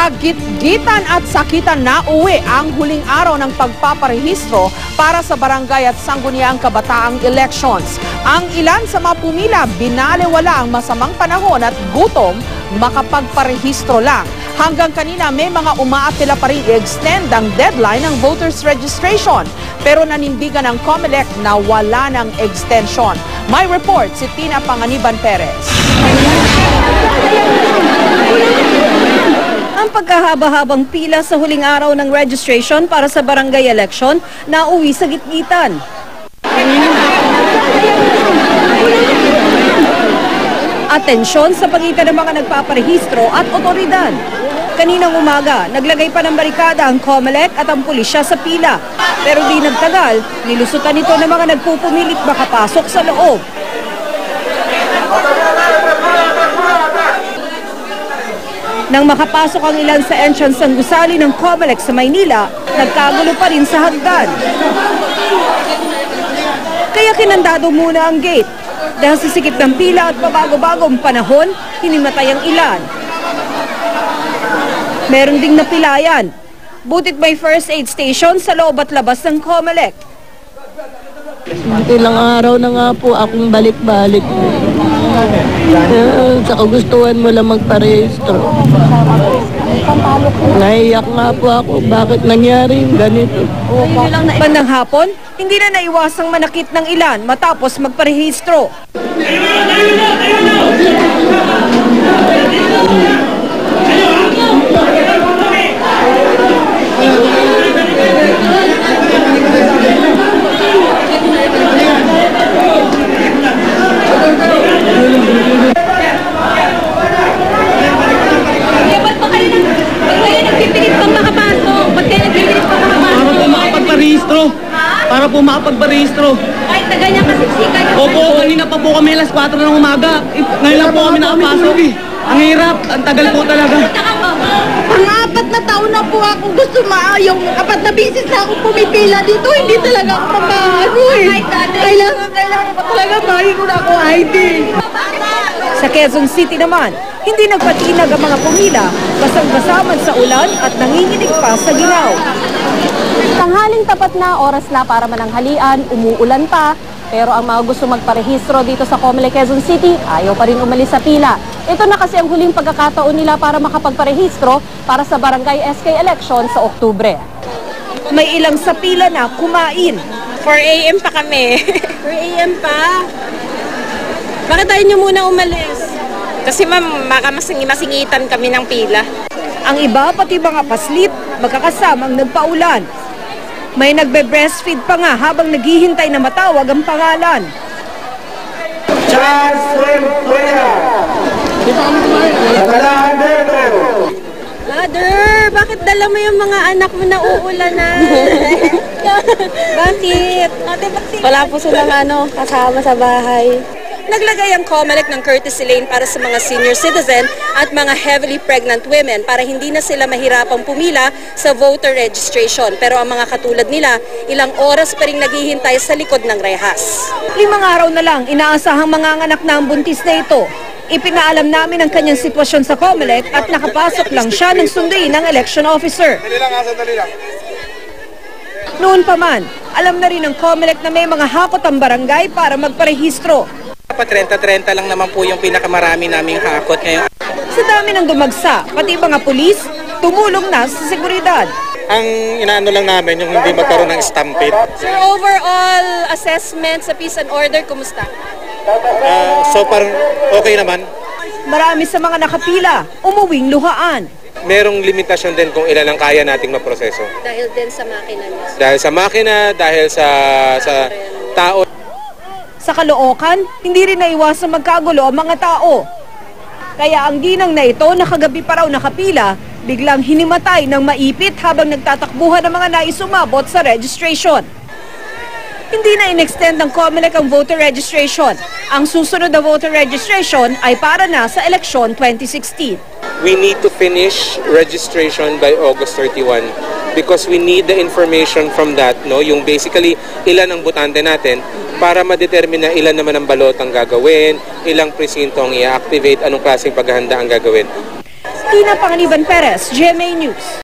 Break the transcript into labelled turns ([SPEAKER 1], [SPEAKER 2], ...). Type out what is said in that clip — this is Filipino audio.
[SPEAKER 1] Kagit-gitan at sakitan na uwi ang huling araw ng pagpaparehistro para sa barangay at sangguniang kabataang elections. Ang ilan sa mga pumila binalewala ang masamang panahon at gutom makapagparehistro lang. Hanggang kanina may mga umaapila pa rin i-extend ang deadline ng voters registration. Pero nanindigan ng COMELEC na wala ng extension. May report si Tina Panganiban Perez. Ang pagkahaba-habang pila sa huling araw ng registration para sa barangay election na uwi sa gitgitan. Atensyon sa pagitan ng mga nagpaparehistro at otoridad. Kaninang umaga, naglagay pa ng barikada ang COMELEC at ang pulisya sa pila. Pero di nagtagal, nilusutan ito ng mga nagpupumilit makapasok sa loob. Nang makapasok ang ilan sa entrance ng gusali ng COMELEC sa Maynila, nagkagulo pa rin sa hagdan. Kaya kinandado muna ang gate. Dahil sa sikip ng pila at pabago-bagong panahon, hinimatay ang ilan. Meron ding napilayan. Butit may first aid station sa loob at labas ng COMELEC.
[SPEAKER 2] Ilang araw na nga po akong balik-balik. Sa kagustuhan mo lang magparehistro. Naiyak nga po ako. Bakit nangyari yung ganito?
[SPEAKER 1] Bandang hapon, hindi na naiwasang manakit ng ilan matapos magparehistro.
[SPEAKER 3] Para po makapagparehistro.
[SPEAKER 4] Kahit na ganyan kasiksikan.
[SPEAKER 3] Opo, kanina pa po kami alas 4 ng umaga. Ngayon lang po kami nakapasok. Ang hirap, ang tagal po talaga.
[SPEAKER 4] Ang 4 na taon na po ako gusto yung 4 na bisis na ako pumipila dito. Hindi talaga ako makaano eh. Kailangan pa talaga mahingon ako ID.
[SPEAKER 1] Sa Quezon City naman, hindi nagpatinag ang mga pumila, basang-basaman sa ulan at nanginginig pa sa ginaw. Tanghaling tapat na, oras na para mananghalian, umuulan pa, pero ang mga gusto magparehistro dito sa COMELEC Quezon City, ayaw pa rin umalis sa pila. Ito na kasi ang huling pagkakataon nila para makapagparehistro para sa barangay SK election sa Oktubre. May ilang sa pila na kumain.
[SPEAKER 5] 4 AM pa kami.
[SPEAKER 4] 4 AM pa? Bakit tayo nyo muna umalis?
[SPEAKER 5] Kasi ma'am, baka masingitan kami ng pila.
[SPEAKER 1] Ang iba, pati mga paslit, magkakasamang nagpaulan. May nagbe-breastfeed pa nga habang naghihintay na matawag ang pangalan.
[SPEAKER 4] Mother, bakit dala mo yung mga anak mo na uulanan? Bakit?
[SPEAKER 5] Wala po silang kasama sa bahay.
[SPEAKER 4] Naglagay ang COMELEC ng courtesy lane para sa mga senior citizen at mga heavily pregnant women para hindi na sila mahirapang pumila sa voter registration. Pero ang mga katulad nila, ilang oras pa rin naghihintay sa likod ng rehas.
[SPEAKER 1] 5 araw na lang, inaasahang manganganak na ang buntis na ito. Ipinaalam namin ang kanyang sitwasyon sa COMELEC at nakapasok lang siya ng sunduin ng election officer. Noon pa man, alam na rin ng COMELEC na may mga hakot ang barangay para magparehistro.
[SPEAKER 6] 30-30 lang naman po yung pinakamarami naming hakot ngayon.
[SPEAKER 1] Sa dami ng dumagsa, pati mga pulis, tumulong na sa seguridad.
[SPEAKER 6] Ang inaano lang namin yung hindi magkaroon ng stampede.
[SPEAKER 4] Sir, overall assessment sa peace and order, kumusta?
[SPEAKER 6] So parang okay naman.
[SPEAKER 1] Marami sa mga nakapila, umuwing luhaan.
[SPEAKER 6] Merong limitasyon din kung ilan ang kaya nating maproseso.
[SPEAKER 4] Dahil din sa makina niya.
[SPEAKER 6] Dahil sa makina, dahil sa tao.
[SPEAKER 1] Sa Caloocan, hindi rin naiwasang magkagulo ang mga tao. Kaya ang ginang na ito, nakagabi pa raw nakapila, biglang hinimatay ng maipit habang nagtatakbuhan ng mga nais umabot sa registration. Hindi na in-extend ng COMELEC ang voter registration. Ang susunod na voter registration ay para na sa eleksyon 2016.
[SPEAKER 6] We need to finish registration by August 31 because we need the information from that, yung basically ilan ang botante natin para ma-determine na ilan naman ang balot ang gagawin, ilang presinto ang i-activate, anong klaseng paghahanda ang gagawin.
[SPEAKER 1] Tina Panganiban Perez, GMA News.